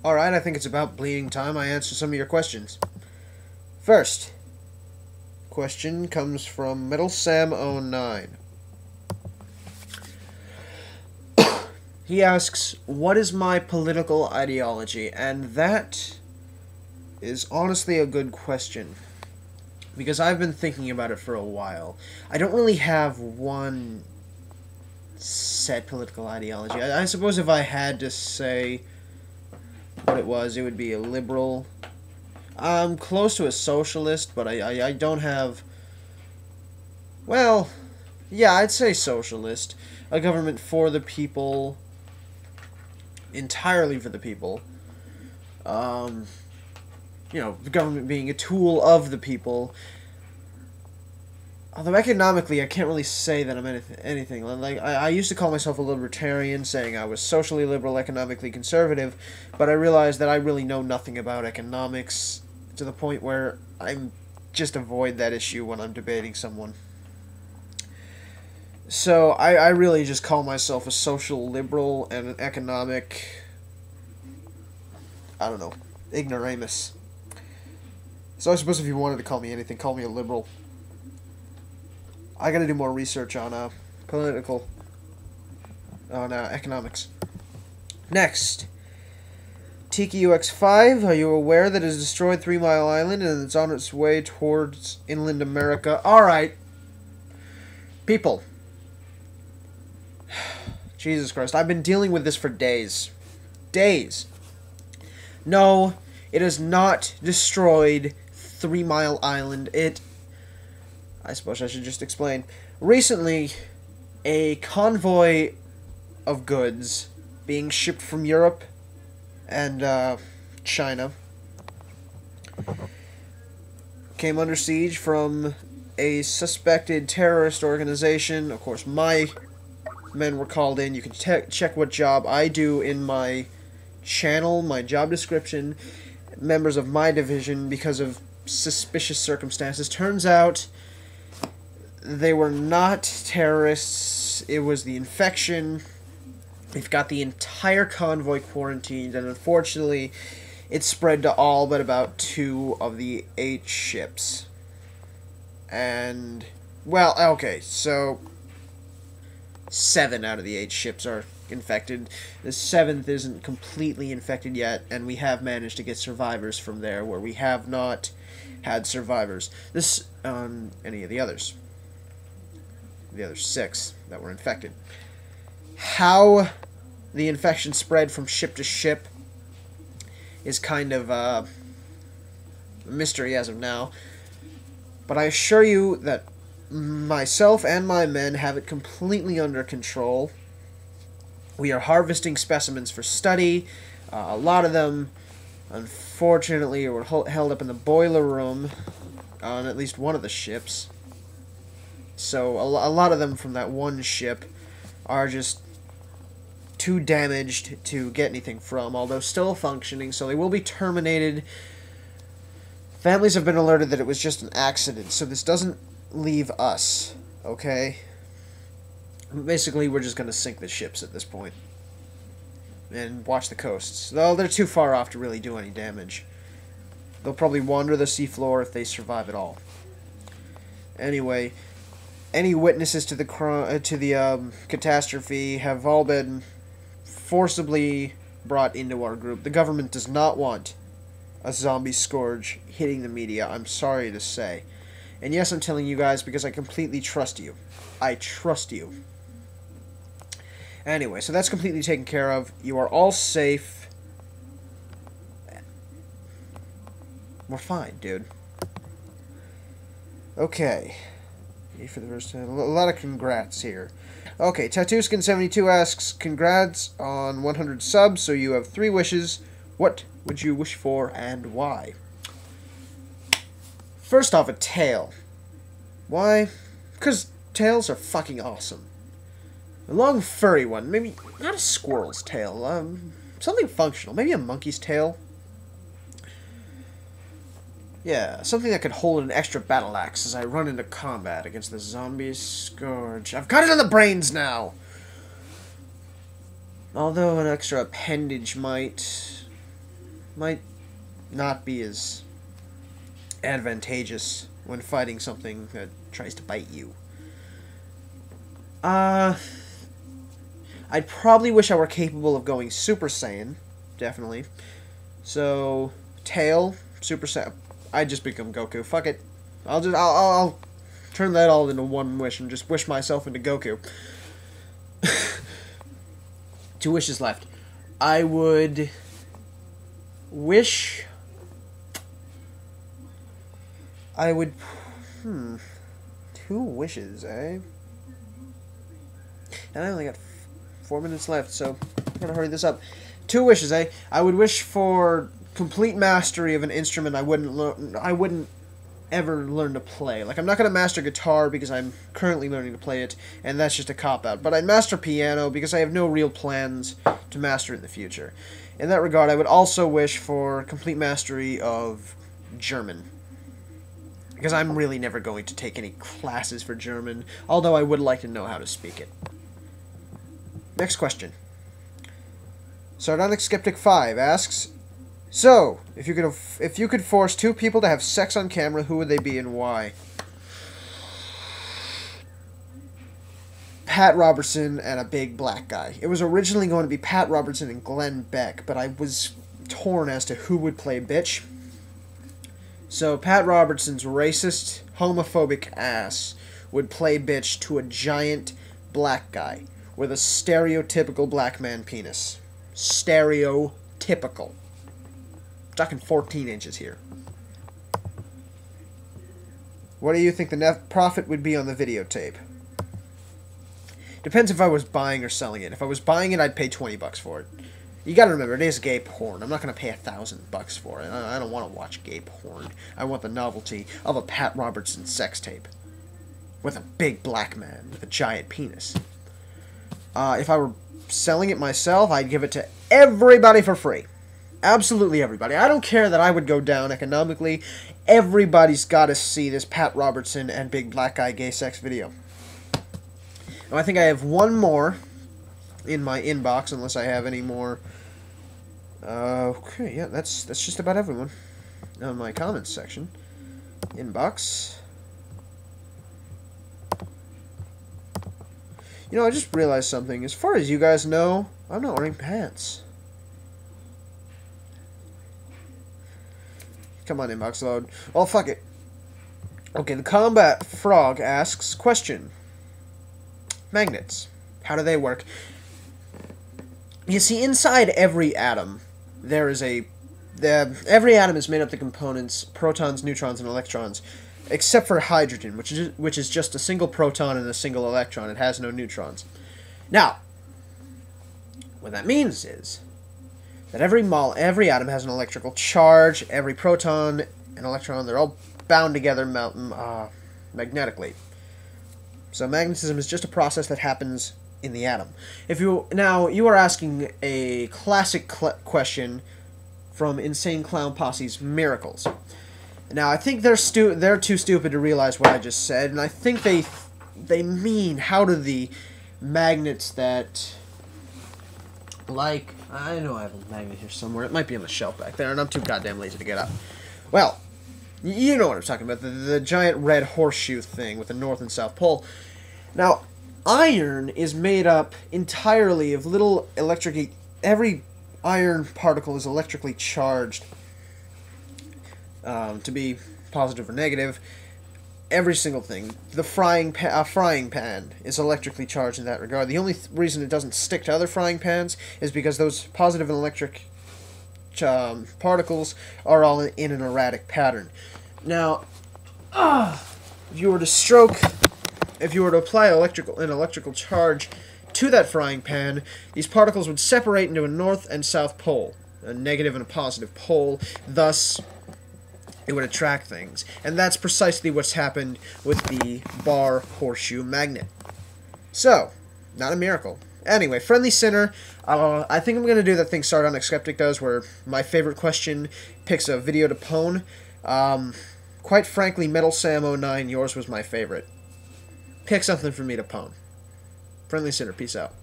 Alright, I think it's about bleeding time I answer some of your questions. First question comes from Metalsam09. He asks, what is my political ideology? And that is honestly a good question, because I've been thinking about it for a while. I don't really have one set political ideology. I suppose if I had to say what it was, it would be a liberal. I'm close to a socialist, but I don't have... Well, yeah, I'd say socialist. A government for the people, entirely for the people. You know, the government being a tool of the people. Although economically, I can't really say that I'm anything. Like, I used to call myself a libertarian, saying I was socially liberal, economically conservative, but I realized that I really know nothing about economics, to the point where I'm just avoid that issue when I'm debating someone. So, I really just call myself a social liberal and an economic, I don't know, ignoramus. So I suppose if you wanted to call me anything, call me a liberal. I gotta do more research on economics. Next, Tiki UX5, are you aware that it has destroyed 3 Mile Island and it's on its way towards inland America? Alright. People. Jesus Christ, I've been dealing with this for days. Days. No, it has not destroyed 3 Mile Island. I suppose I should just explain. Recently, a convoy of goods being shipped from Europe and China came under siege from a suspected terrorist organization. Of course, my men were called in. You can check what job I do in my channel, my job description. Members of my division, because of suspicious circumstances. Turns out they were not terrorists. It was the infection. They've got the entire convoy quarantined, and unfortunately, it spread to all but about 2 of the 8 ships. And, well, okay, so 7 out of the 8 ships are infected. The 7th isn't completely infected yet, and we have managed to get survivors from there, where we have not had survivors. This on any of the others. The other 6 that were infected. How the infection spread from ship to ship is kind of a mystery as of now. But I assure you that myself and my men have it completely under control. We are harvesting specimens for study. A lot of them, unfortunately, were held up in the boiler room on at least one of the ships. So a lot of them from that one ship are just too damaged to get anything from, although still functioning, so they will be terminated. Families have been alerted that it was just an accident, so this doesn't leave us, okay? Basically, we're just going to sink the ships at this point. And watch the coasts. Though they're too far off to really do any damage. They'll probably wander the seafloor if they survive at all. Anyway, any witnesses to the catastrophe have all been forcibly brought into our group. The government does not want a zombie scourge hitting the media, I'm sorry to say. And yes, I'm telling you guys because I completely trust you. I trust you. Anyway, so that's completely taken care of. You are all safe. We're fine, dude. Okay. For the first time, a lot of congrats here. Okay, Tattoo-Skin72 asks, congrats on 100 subs, so you have 3 wishes. What would you wish for and why? First off, a tail. Why? Because tails are fucking awesome. A long furry one, maybe not a squirrel's tail, something functional, maybe a monkey's tail. Yeah, something that could hold an extra battle axe as I run into combat against the zombie scourge. I've got it on the brains now! Although an extra appendage might might not be as advantageous when fighting something that tries to bite you. I'd probably wish I were capable of going Super Saiyan, definitely. So, Tail, Super Saiyan. I'd just become Goku. Fuck it. I'll turn that all into one wish and just wish myself into Goku. 2 wishes left. I would wish... I would... 2 wishes, eh? And I only got 4 minutes left, so I'm gonna hurry this up. 2 wishes, eh? I would wish for complete mastery of an instrument I wouldn't ever learn to play. Like, I'm not gonna master guitar because I'm currently learning to play it, and that's just a cop-out. But I'd master piano because I have no real plans to master it in the future. In that regard, I would also wish for complete mastery of German, because I'm really never going to take any classes for German, although I would like to know how to speak it. Next question. Sardonic Skeptic 5 asks, so, if you could force 2 people to have sex on camera, who would they be and why? Pat Robertson and a big black guy. It was originally going to be Pat Robertson and Glenn Beck, but I was torn as to who would play bitch. So Pat Robertson's racist, homophobic ass would play bitch to a giant black guy with a stereotypical black man penis. Stereotypical. Talking 14 inches here. What do you think the net profit would be on the videotape? Depends if I was buying or selling it. If I was buying it, I'd pay $20 for it. You gotta remember, it is gay porn. I'm not gonna pay $1,000 for it. I don't want to watch gay porn. I want the novelty of a Pat Robertson sex tape with a big black man with a giant penis. If I were selling it myself, I'd give it to everybody for free. Absolutely everybody. I don't care that I would go down economically. Everybody's got to see this Pat Robertson and big black guy gay sex video. Now, I think I have one more in my inbox, unless I have any more. Okay, yeah, that's just about everyone on my comments section. Inbox. You know, I just realized something. As far as you guys know, I'm not wearing pants. Come on, inbox load. Well, fuck it. Okay, the Combat Frog asks, question. Magnets. How do they work? You see, inside every atom, there is every atom is made up of the components, protons, neutrons, and electrons, except for hydrogen, which is just a single proton and a single electron. It has no neutrons. Now, what that means is that every atom has an electrical charge. Every proton and electron, they're all bound together magnetically. So magnetism is just a process that happens in the atom. Now you are asking a classic question from Insane Clown Posse's Miracles. Now I think they're too stupid to realize what I just said, and I think they mean how do the magnets that, like, I know I have a magnet here somewhere. It might be on the shelf back there, and I'm too goddamn lazy to get up. Well, you know what I'm talking about, the giant red horseshoe thing with the North and South Pole. Now, iron is made up entirely of little every iron particle is electrically charged, to be positive or negative. Every single thing. The frying pan is electrically charged in that regard. The only reason it doesn't stick to other frying pans is because those positive and electric particles are all in an erratic pattern. Now, if you were to apply an electrical charge to that frying pan, these particles would separate into a north and south pole, a negative and a positive pole. Thus, it would attract things. And that's precisely what's happened with the bar horseshoe magnet. So, not a miracle. Anyway, Friendly Sinner, I think I'm going to do that thing Sardonic Skeptic does, where my favorite question picks a video to pwn. Quite frankly, Metalsam 09, yours was my favorite. Pick something for me to pwn. Friendly Sinner, peace out.